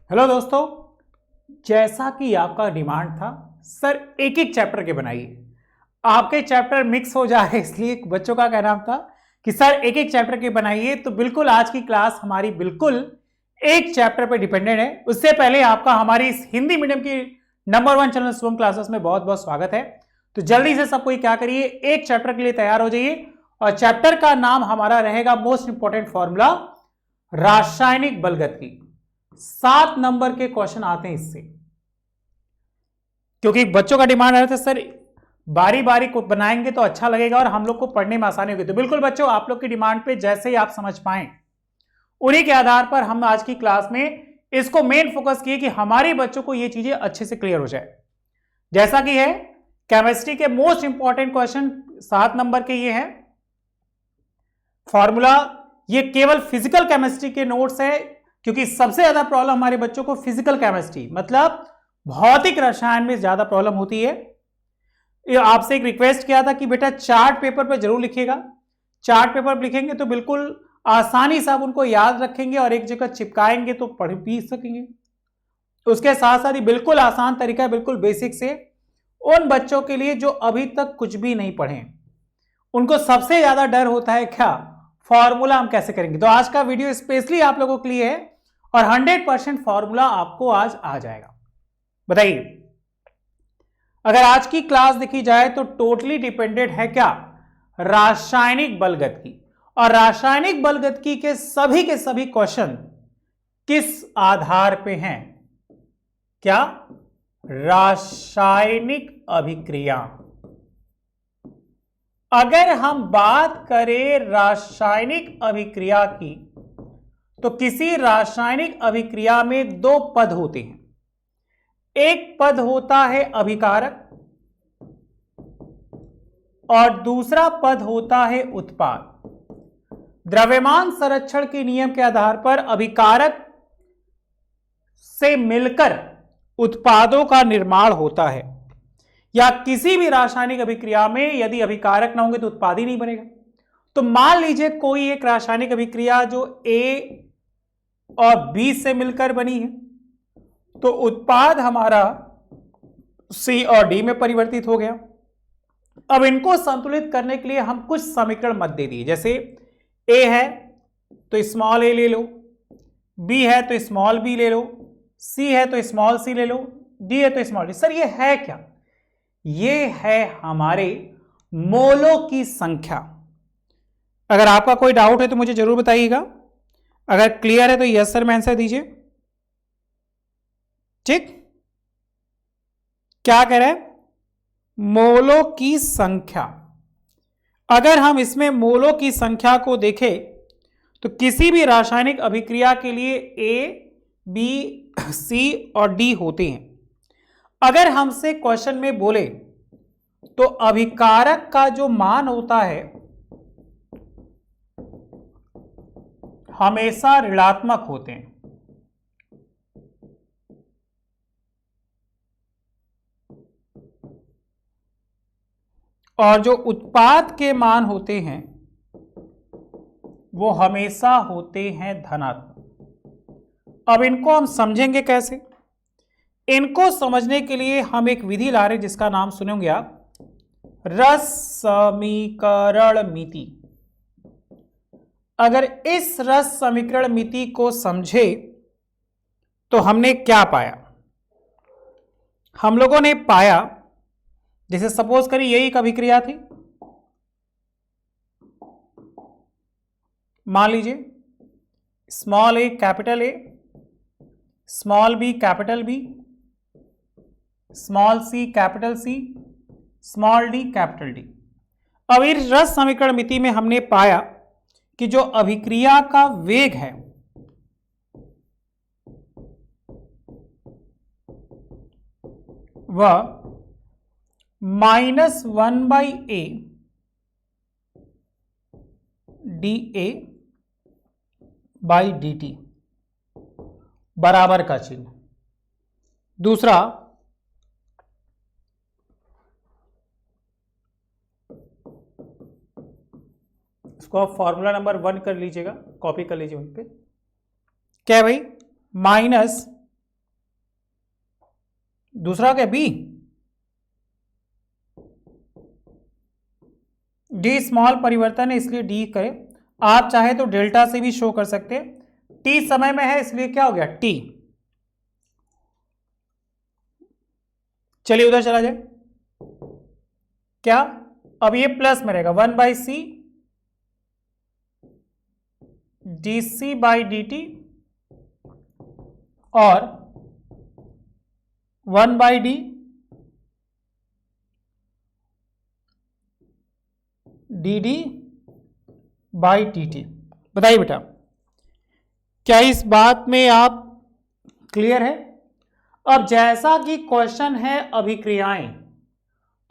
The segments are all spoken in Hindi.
हेलो दोस्तों, जैसा कि आपका डिमांड था सर एक एक चैप्टर के बनाइए। आपके चैप्टर मिक्स हो जा रहे इसलिए बच्चों का कहना था कि सर एक एक चैप्टर के बनाइए। तो बिल्कुल आज की क्लास हमारी बिल्कुल एक चैप्टर पर डिपेंडेंट है। उससे पहले आपका हमारी इस हिंदी मीडियम की नंबर 1 चैनल शुभम क्लासेस में बहुत बहुत स्वागत है। तो जल्दी से सब कोई क्या करिए, एक चैप्टर के लिए तैयार हो जाइए। और चैप्टर का नाम हमारा रहेगा मोस्ट इंपॉर्टेंट फॉर्मूला, रासायनिक बलगति। 7 नंबर के क्वेश्चन आते हैं इससे, क्योंकि बच्चों का डिमांड आ रहा था सर बारी बारी को बनाएंगे तो अच्छा लगेगा और हम लोग को पढ़ने में आसानी होगी। तो बिल्कुल बच्चों, आप लोग की डिमांड पे जैसे ही आप समझ पाए उन्हीं के आधार पर हम आज की क्लास में इसको मेन फोकस किए कि हमारे बच्चों को ये चीजें अच्छे से क्लियर हो जाए। जैसा कि है केमिस्ट्री के मोस्ट इंपॉर्टेंट क्वेश्चन 7 नंबर के ये हैं फॉर्मूला। ये केवल फिजिकल केमिस्ट्री के नोट्स है, क्योंकि सबसे ज्यादा प्रॉब्लम हमारे बच्चों को फिजिकल केमिस्ट्री मतलब भौतिक रसायन में ज्यादा प्रॉब्लम होती है। आपसे एक रिक्वेस्ट किया था कि बेटा चार्ट पेपर पर जरूर लिखिएगा। चार्ट पेपर पर लिखेंगे तो बिल्कुल आसानी से आप उनको याद रखेंगे और एक जगह चिपकाएंगे तो पढ़ भी सकेंगे। उसके साथ साथ ही बिल्कुल आसान तरीका है, बिल्कुल बेसिक से उन बच्चों के लिए जो अभी तक कुछ भी नहीं पढ़े, उनको सबसे ज्यादा डर होता है क्या, फॉर्मूला हम कैसे करेंगे। तो आज का वीडियो स्पेशली आप लोगों के लिए है और 100% फॉर्मूला आपको आज आ जाएगा। बताइए, अगर आज की क्लास देखी जाए तो टोटली डिपेंडेंट है क्या, रासायनिक बलगति। और रासायनिक बलगति के सभी क्वेश्चन किस आधार पे हैं, क्या, रासायनिक अभिक्रिया। अगर हम बात करें रासायनिक अभिक्रिया की तो किसी रासायनिक अभिक्रिया में 2 पद होते हैं। एक पद होता है अभिकारक और दूसरा पद होता है उत्पाद। द्रव्यमान संरक्षण के नियम के आधार पर अभिकारक से मिलकर उत्पादों का निर्माण होता है, या किसी भी रासायनिक अभिक्रिया में यदि अभिकारक ना होंगे तो उत्पाद ही नहीं बनेगा। तो मान लीजिए कोई एक रासायनिक अभिक्रिया जो ए और बी से मिलकर बनी है, तो उत्पाद हमारा सी और डी में परिवर्तित हो गया। अब इनको संतुलित करने के लिए हम कुछ समीकरण मत दे दिए, जैसे ए है तो स्मॉल ए ले लो, बी है तो स्मॉल बी ले लो, सी है तो स्मॉल सी ले लो, डी है तो स्मॉल डी। सर ये है क्या, ये है हमारे मोलों की संख्या। अगर आपका कोई डाउट है तो मुझे जरूर बताइएगा, अगर क्लियर है तो यस सर में आंसर दीजिए। ठीक, क्या कह रहे हैं, मोलों की संख्या। अगर हम इसमें मोलों की संख्या को देखें तो किसी भी रासायनिक अभिक्रिया के लिए ए, बी, सी और डी होते हैं। अगर हमसे क्वेश्चन में बोले तो अभिकारक का जो मान होता है हमेशा ऋणात्मक होते हैं, और जो उत्पाद के मान होते हैं वो हमेशा होते हैं धनात्मक। अब इनको हम समझेंगे कैसे, इनको समझने के लिए हम एक विधि ला रहे जिसका नाम सुनेंगे आप, रस समीकरण मिति। अगर इस रस समीकरण मिति को समझे तो हमने क्या पाया, हम लोगों ने पाया जैसे सपोज करिए यही एक अभिक्रिया थी, मान लीजिए small A capital A, small B capital B, small C capital C, small D capital D. अब इस रस समीकरण मिति में हमने पाया कि जो अभिक्रिया का वेग है वह -1/a dA बाई dt बराबर का चिन्ह। दूसरा, इसको आप फॉर्मूला नंबर 1 कर लीजिएगा, कॉपी कर लीजिए वहीं पे। क्या है भाई, दूसरा क्या बी, डी स्मॉल परिवर्तन है इसलिए डी करें। आप चाहे तो डेल्टा से भी शो कर सकते हैं, टी समय में है इसलिए क्या हो गया टी। चलिए उधर चला जाए, क्या अब ये प्लस में रहेगा 1/c dc/dt और 1/d dd/dt। बताइए बेटा, क्या इस बात में आप क्लियर है? अब जैसा कि क्वेश्चन है अभिक्रियाएं,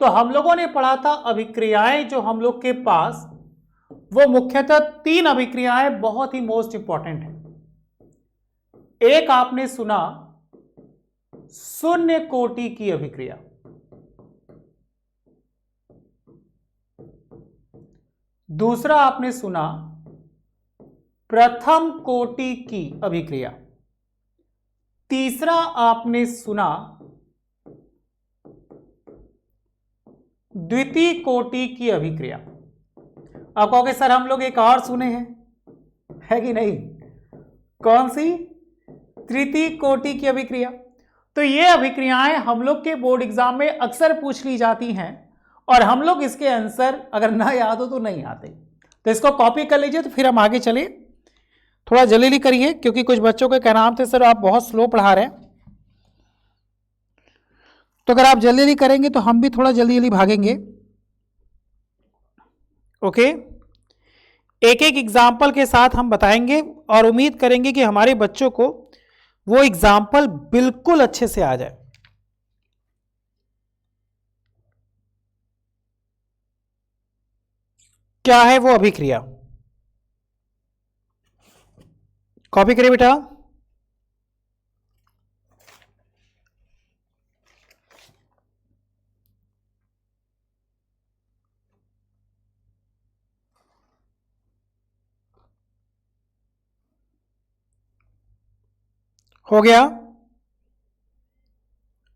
तो हम लोगों ने पढ़ा था अभिक्रियाएं जो हम लोग के पास, वो मुख्यतः 3 अभिक्रियाएं बहुत ही मोस्ट इंपॉर्टेंट है। एक आपने सुना शून्य कोटि की अभिक्रिया, दूसरा आपने सुना प्रथम कोटि की अभिक्रिया, तीसरा आपने सुना द्वितीय कोटि की अभिक्रिया। आप कहोगे सर हम लोग एक और सुने हैं, है कि नहीं? कौन सी? तृतीय कोटि की अभिक्रिया। तो ये अभिक्रियाएं हम लोग के बोर्ड एग्जाम में अक्सर पूछ ली जाती हैं और हम लोग इसके आंसर अगर ना याद हो तो नहीं आते, तो इसको कॉपी कर लीजिए। तो फिर हम आगे चले, थोड़ा जल्दी करिए क्योंकि कुछ बच्चों के नाम थे सर आप बहुत स्लो पढ़ा रहे हैं, तो अगर आप जल्दी करेंगे तो हम भी थोड़ा जल्दी भागेंगे। ओके, एक एक एग्जाम्पल के साथ हम बताएंगे और उम्मीद करेंगे कि हमारे बच्चों को वो एग्जाम्पल बिल्कुल अच्छे से आ जाए। क्या है वो अभिक्रिया? कॉपी करिए बेटा। हो गया,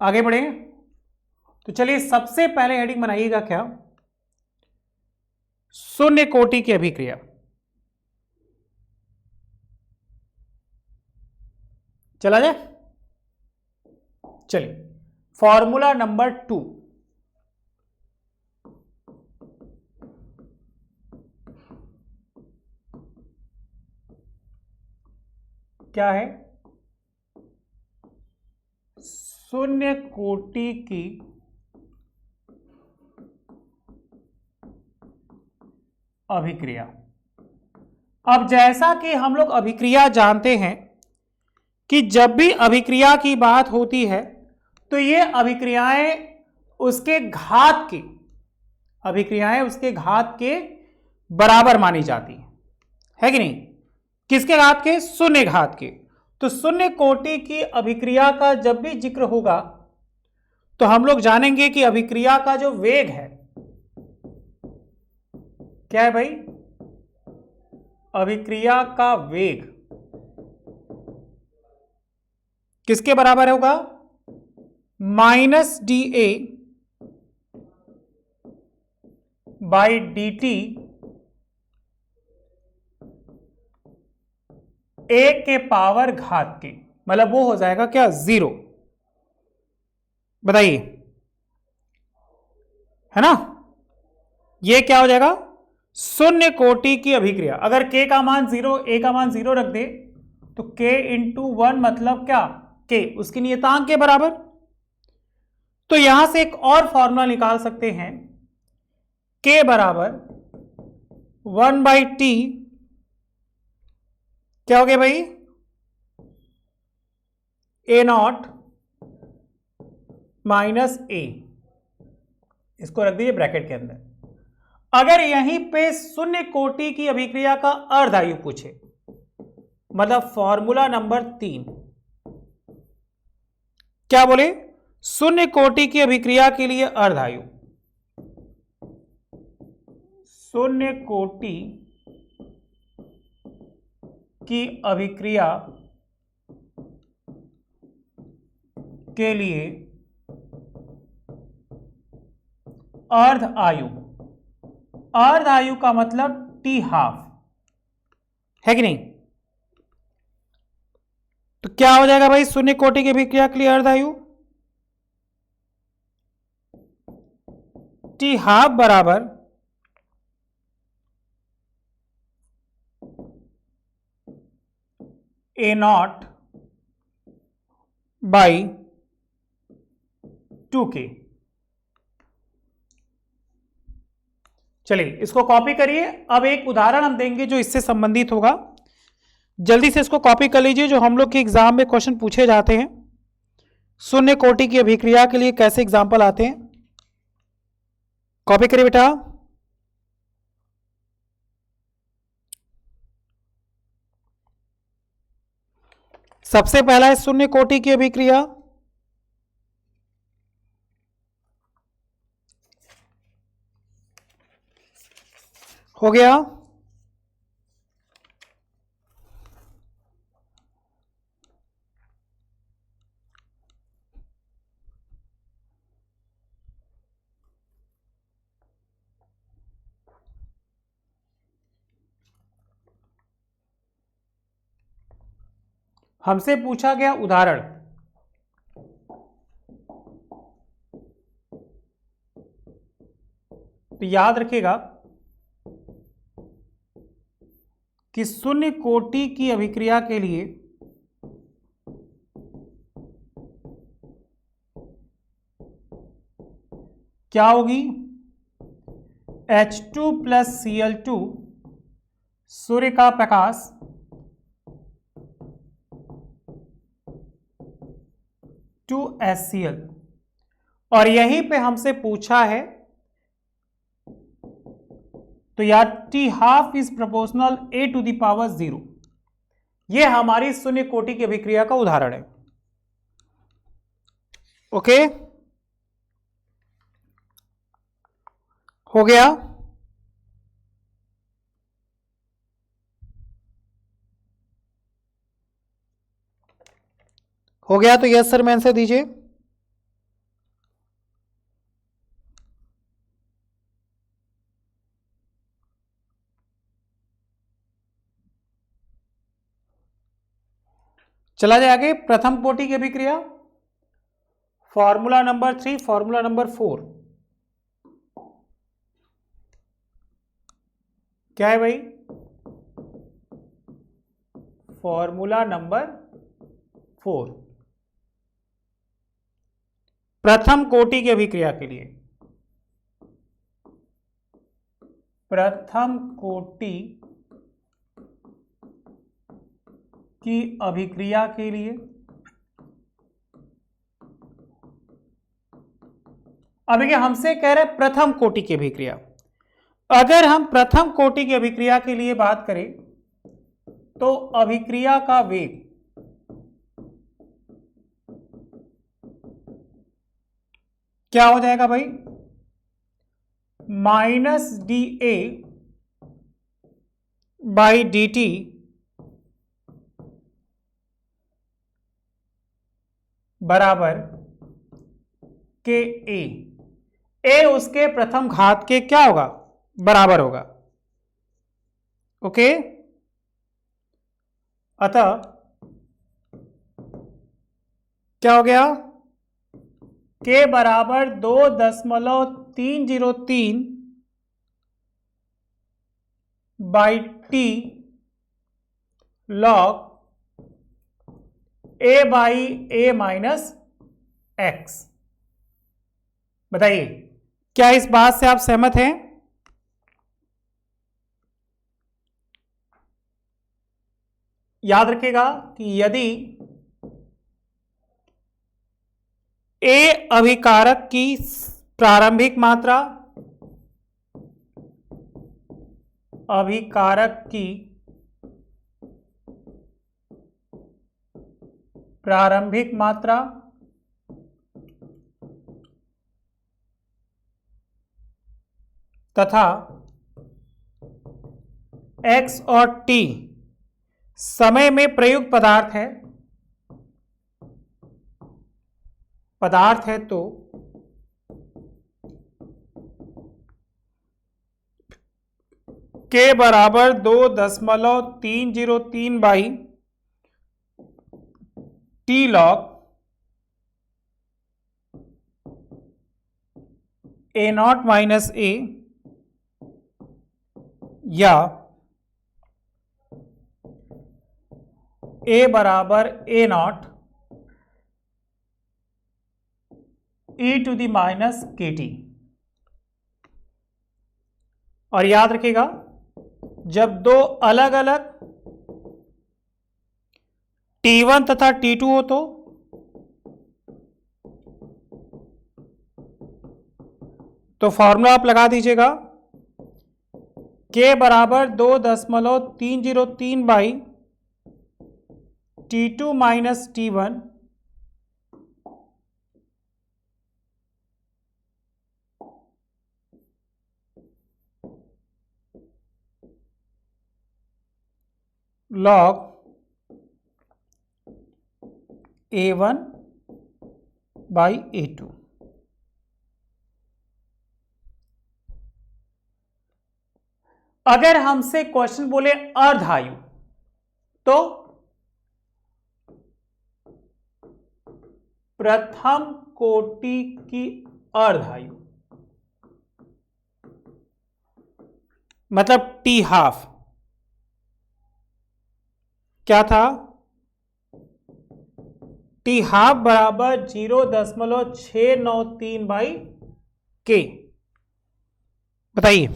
आगे बढ़े। तो चलिए सबसे पहले हेडिंग बनाइएगा क्या, शून्य कोटि की अभिक्रिया। चला जाए, चलिए फॉर्मूला नंबर 2, क्या है? शून्य कोटि की अभिक्रिया। अब जैसा कि हम लोग अभिक्रिया जानते हैं कि जब भी अभिक्रिया की बात होती है तो ये अभिक्रियाएं उसके घात की, अभिक्रियाएं उसके घात के बराबर मानी जाती है कि नहीं? किसके घात के? शून्य घात के। तो शून्य कोटि की अभिक्रिया का जब भी जिक्र होगा तो हम लोग जानेंगे कि अभिक्रिया का जो वेग है, क्या है भाई? अभिक्रिया का वेग किसके बराबर होगा? -dA बाई dt a के पावर घात के, मतलब वो हो जाएगा क्या? 0। बताइए, है ना? ये क्या हो जाएगा? शून्य कोटि की अभिक्रिया। अगर k का मान 0, a का मान 0 रख दे तो k इंटू 1 मतलब क्या? k उसकी नियतांक के बराबर। तो यहां से एक और फॉर्मूला निकाल सकते हैं, k बराबर 1/t, क्या हो गया भाई? a0 माइनस a, इसको रख दीजिए ब्रैकेट के अंदर। अगर यहीं पे शून्य कोटि की अभिक्रिया का अर्धायु पूछे, मतलब फॉर्मूला नंबर 3, क्या बोले? शून्य कोटि की अभिक्रिया के लिए अर्धायु, शून्य कोटि की अभिक्रिया के लिए अर्ध आयु। अर्ध आयु का मतलब टी हाफ है कि नहीं? तो क्या हो जाएगा भाई शून्य कोटि की अभिक्रिया के लिए अर्ध आयु? टी हाफ बराबर ए नॉट बाई 2k। चलिए इसको कॉपी करिए। अब एक उदाहरण हम देंगे जो इससे संबंधित होगा। जल्दी से इसको कॉपी कर लीजिए, जो हम लोग के एग्जाम में क्वेश्चन पूछे जाते हैं। शून्य कोटि की अभिक्रिया के लिए कैसे एग्जाम्पल आते हैं, कॉपी करिए बेटा। सबसे पहला है शून्य कोटि की अभिक्रिया। हो गया। हमसे पूछा गया उदाहरण, तो याद रखिएगा कि शून्य कोटि की अभिक्रिया के लिए क्या होगी? H2 प्लस Cl2 सूर्य का प्रकाश टू HCl। और यहीं पे हमसे पूछा है, तो यार t half is proportional A to the power 0। यह हमारी शून्य कोटि की अभिक्रिया का उदाहरण है। ओके, हो गया। हो गया तो यस सर में आंसर दीजिए। चला जाए आगे। प्रथम कोटि की अभिक्रिया, फॉर्मूला नंबर 3, फॉर्मूला नंबर 4 क्या है भाई? फॉर्मूला नंबर 4 प्रथम कोटि की अभिक्रिया के लिए, प्रथम कोटि की अभिक्रिया के लिए अब ये हमसे कह रहे प्रथम कोटि की अभिक्रिया। अगर हम प्रथम कोटि की अभिक्रिया के लिए बात करें तो अभिक्रिया का वेग क्या हो जाएगा भाई? -dA बाई dt बराबर के ए उसके प्रथम घात के क्या होगा? बराबर होगा। ओके, अतः क्या हो गया? के बराबर 2.303 by T log A by A minus x. बताइए क्या इस बात से आप सहमत हैं? याद रखिएगा कि यदि ए अभिकारक की प्रारंभिक मात्रा, अभिकारक की प्रारंभिक मात्रा तथा x और t समय में प्रयुक्त पदार्थ है तो के बराबर 2.303 by T log A not minus A या ए बराबर A not E to the minus K T. और याद रखिएगा, जब दो अलग अलग T1 तथा T2 हो तो फॉर्मूला आप लगा दीजिएगा, K बराबर 2.303 by T2 minus T1 log A1 by A2। अगर हमसे क्वेश्चन बोले अर्धायु तो प्रथम कोटि की अर्धायु मतलब टी हाफ क्या था? टी हाफ बराबर 0.693 बाई के। बताइए,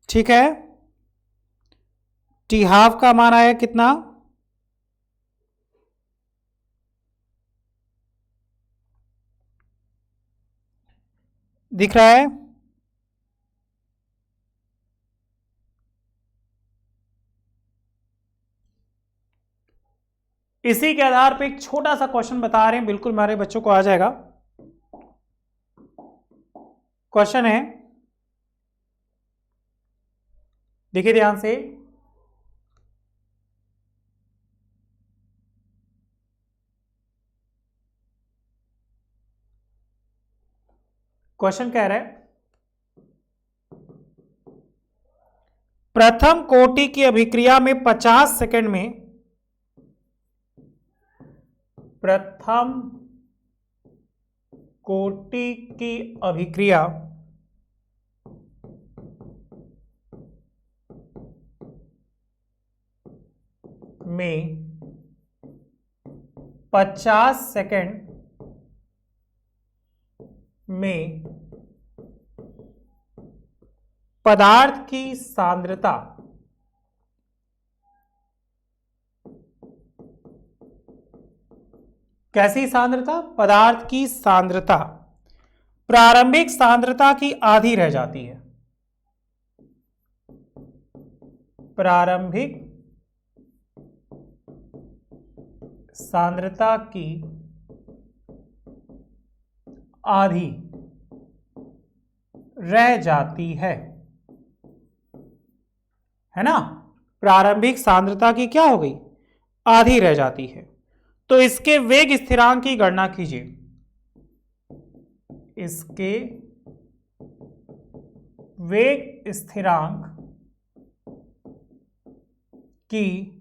ठीक है। टी हाफ का मान आया कितना? दिख रहा है? इसी के आधार पे एक छोटा सा क्वेश्चन बता रहे हैं, बिल्कुल हमारे बच्चों को आ जाएगा। क्वेश्चन है, देखिए ध्यान से, क्वेश्चन कह रहा है प्रथम कोटि की अभिक्रिया में 50 सेकंड में प्रथम कोटि की अभिक्रिया में 50 सेकंड में पदार्थ की सांद्रता कैसी सांद्रता? पदार्थ की सांद्रता प्रारंभिक सांद्रता की आधी रह जाती है। प्रारंभिक सांद्रता की आधी रह जाती है ना? प्रारंभिक सांद्रता की क्या हो गई? आधी रह जाती है। तो इसके वेग स्थिरांक की गणना कीजिए। इसके वेग स्थिरांक की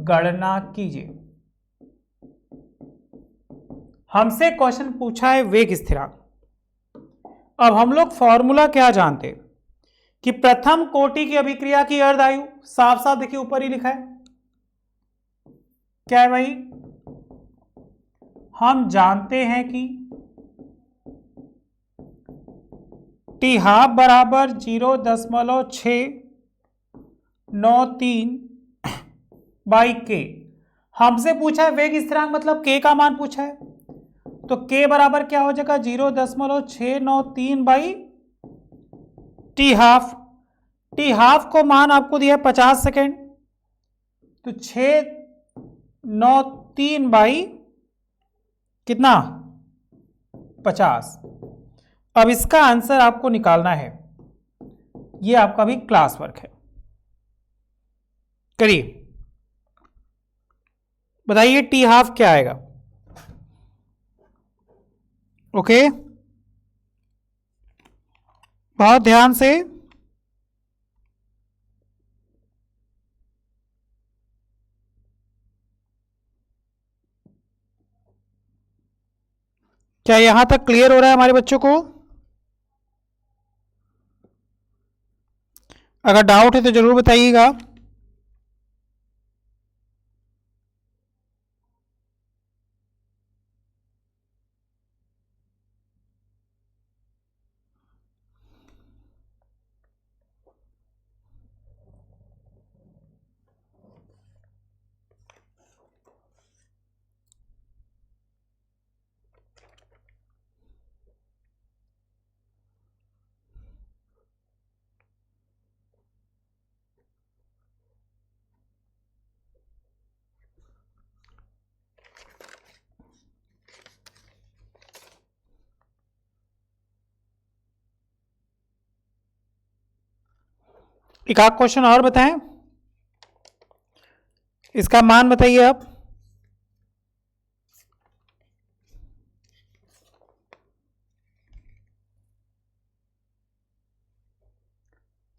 गणना कीजिए। हमसे क्वेश्चन पूछा है वेग स्थिरांक। अब हम लोग फॉर्मूला क्या जानते हैं कि प्रथम कोटि की अभिक्रिया की अर्धायु, साफ साफ देखिए ऊपर ही लिखा है, क्या है भाई? हम जानते हैं कि टी हाफ बराबर 0.693 बाई के। हमसे पूछा है वेग स्थिरांक मतलब के का मान पूछा है, तो के बराबर क्या हो जाएगा? 0.693 by T half. T half को मान आपको दिया है 50 सेकेंड, तो 693 बाई कितना? 50। अब इसका आंसर आपको निकालना है, ये आपका भी क्लास वर्क है, करिए। बताइए टी हाफ क्या आएगा? ओके, बहुत ध्यान से। क्या यहां तक क्लियर हो रहा है हमारे बच्चों को? अगर डाउट है तो जरूर बताइएगा। एक आध क्वेश्चन और बताएं, इसका मान बताइए आप।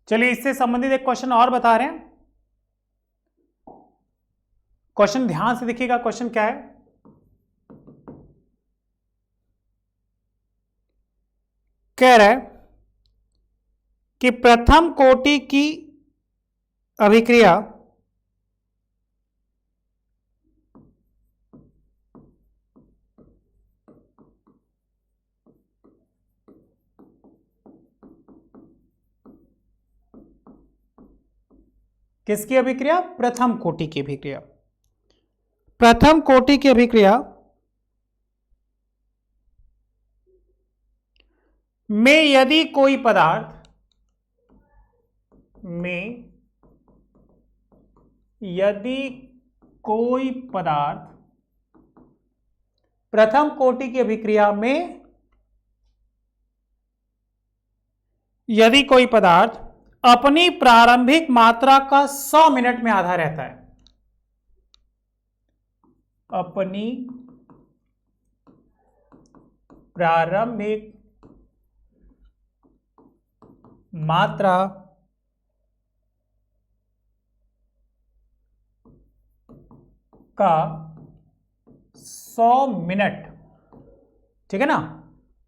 चलिए इससे संबंधित एक क्वेश्चन और बता रहे हैं। क्वेश्चन ध्यान से देखिएगा, क्वेश्चन क्या है। कह रहा है कि प्रथम कोटि की अभिक्रिया किसकी अभिक्रिया? प्रथम कोटि की अभिक्रिया। प्रथम कोटि की अभिक्रिया में यदि कोई पदार्थ प्रथम कोटि की अभिक्रिया में यदि कोई पदार्थ अपनी प्रारंभिक मात्रा का 100 मिनट में आधा रहता है, अपनी प्रारंभिक मात्रा का 100 मिनट, ठीक है ना,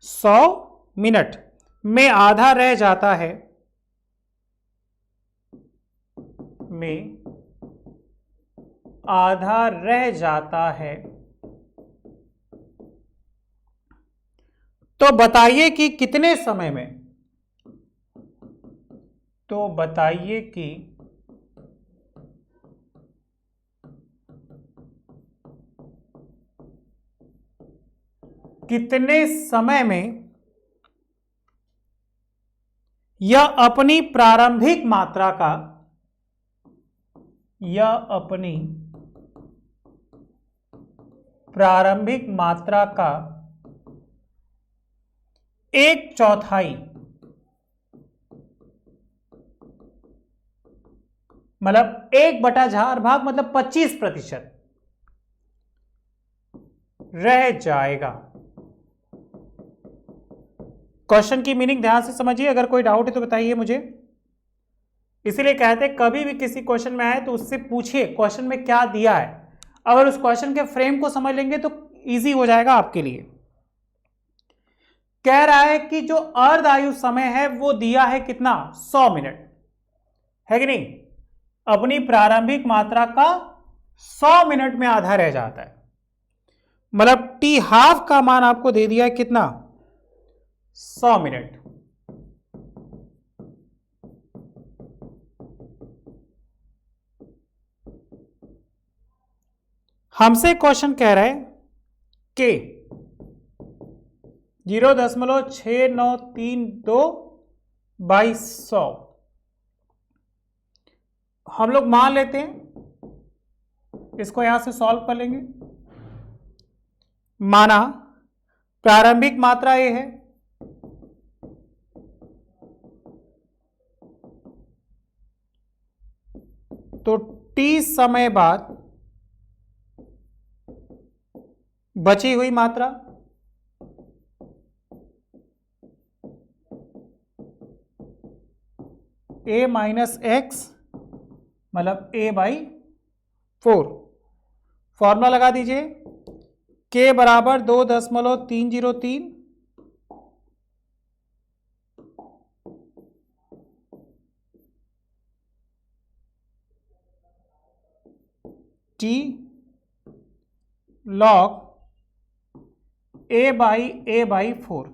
100 मिनट में आधा रह जाता है, तो बताइए कि कितने समय में, तो बताइए कि कितने समय में यह अपनी प्रारंभिक मात्रा का, एक चौथाई, मतलब 1/4 मतलब 25% रह जाएगा। क्वेश्चन की मीनिंग ध्यान से समझिए, अगर कोई डाउट है तो बताइए मुझे। इसीलिए कहते हैं कभी भी किसी क्वेश्चन में आए तो उससे पूछिए क्वेश्चन में क्या दिया है। अगर उस क्वेश्चन के फ्रेम को समझ लेंगे तो इजी हो जाएगा आपके लिए। कह रहा है कि जो अर्ध आयु समय है वो दिया है कितना? 100 मिनट, है कि नहीं? अपनी प्रारंभिक मात्रा का 100 मिनट में आधा रह जाता है, मतलब टी हाफ का मान आपको दे दिया है कितना? 100 मिनट। हमसे क्वेश्चन कह रहा है कि 0.6932/100 हम लोग मान लेते हैं, इसको यहां से सॉल्व कर लेंगे। माना प्रारंभिक मात्रा ये है, तो टी समय बाद बची हुई मात्रा a माइनस एक्स मतलब a बाई 4। फॉर्मूला लगा दीजिए, k बराबर 2.303 t log a by 4।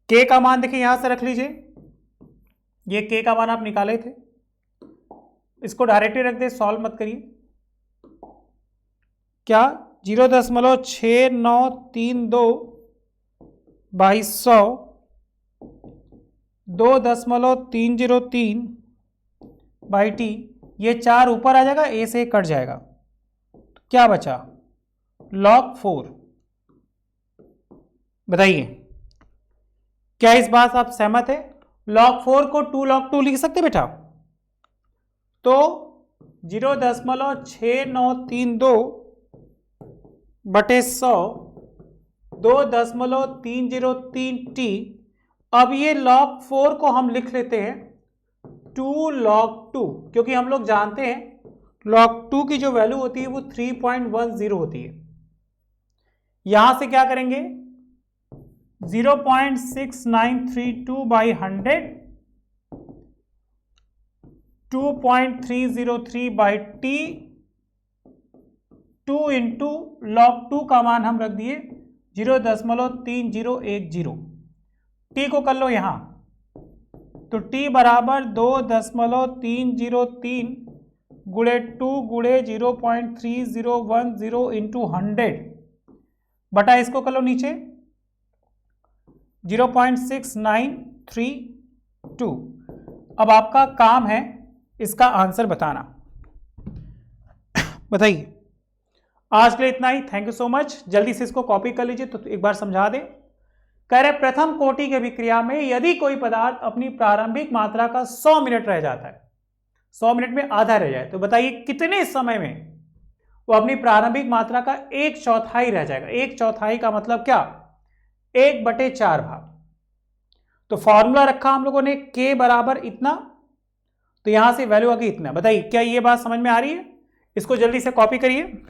k का मान देखिए यहां से रख लीजिए, ये k का मान आप निकाले थे, इसको डायरेक्टली रख दे, सॉल्व मत करिए। क्या 0.6932 बाई 100 2.303 बाई टी, ये 4 ऊपर आ जाएगा, ए से कट जाएगा, तो क्या बचा log 4। बताइए क्या इस बात से आप सहमत है? log 4 को 2 log 2 लिख सकते बेटा? तो 0.6932 बटे 100 2.303t। अब ये log 4 को हम लिख लेते हैं 2 log 2, क्योंकि हम लोग जानते हैं log 2 की जो वैल्यू होती है वो 3.10 होती है। यहां से क्या करेंगे, 0.6932 by 100 2.303 by T 2 into log 2 का मान हम रख दिए 0.3010। टी को कर लो यहां, तो टी बराबर 2.303 गुणे 2 गुणे 0.3010 इंटू 100 बटा इसको कर लो नीचे 0.6932। अब आपका काम है इसका आंसर बताना। बताइए, आज के लिए इतना ही। Thank you so much. जल्दी से इसको कॉपी कर लीजिए, तो एक बार समझा दें। कह रहे प्रथम कोटि की अभिक्रिया में यदि कोई पदार्थ अपनी प्रारंभिक मात्रा का 100 मिनट रह जाता है, 100 मिनट में आधा रह जाए, तो बताइए कितने समय में वो अपनी प्रारंभिक मात्रा का 1/4 रह जाएगा। 1/4 का मतलब क्या, 1/4 भाग। तो फॉर्मूला रखा हम लोगों ने k बराबर इतना, तो यहां से वैल्यू आ गई इतना। बताइए क्या ये बात समझ में आ रही है? इसको जल्दी से कॉपी करिए।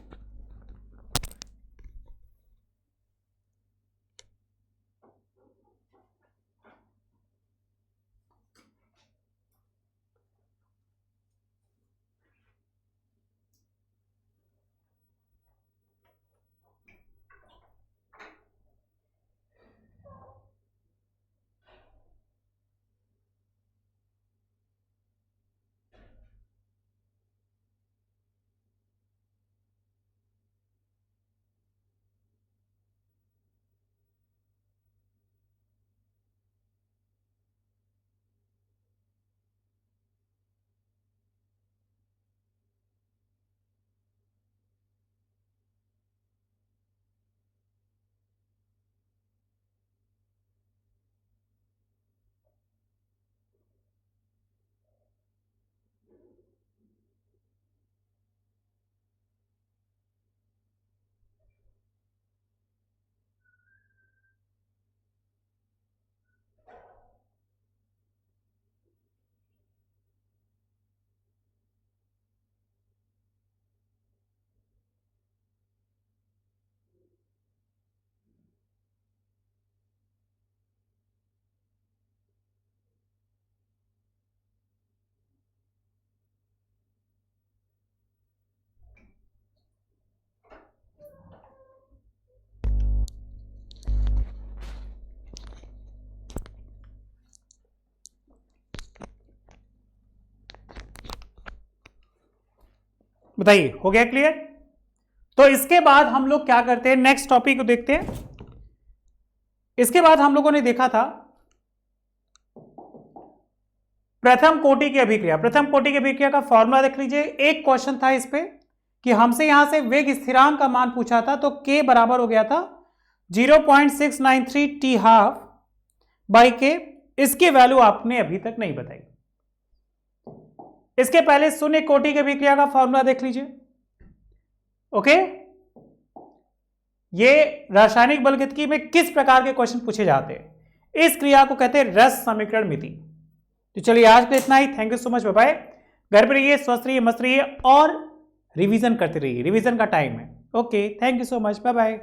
बताइए हो गया क्लियर? तो इसके बाद हम लोग क्या करते हैं, नेक्स्ट टॉपिक को देखते हैं। इसके बाद हम लोगों ने देखा था प्रथम कोटि की अभिक्रिया। प्रथम कोटि की अभिक्रिया का फॉर्मूला देख लीजिए। एक क्वेश्चन था इस पे कि हमसे यहां से वेग स्थिरांक का मान पूछा था, तो k बराबर हो गया था 0.693 t हाफ बाई के। इसकी वैल्यू आपने अभी तक नहीं बताई। इसके पहले शून्य कोटि की अभिक्रिया का फॉर्मूला देख लीजिए। ओके, ये रासायनिक बलगतिकी में किस प्रकार के क्वेश्चन पूछे जाते हैं, इस क्रिया को कहते हैं रस समीकरण मिति। तो चलिए आज के इतना ही। Thank you so much, bye bye. घर पे रहिए, स्वस्थ रहिए, मस्त रहिए और रिवीजन करते रहिए। रिवीजन का टाइम है। Okay, thank you so much, bye bye.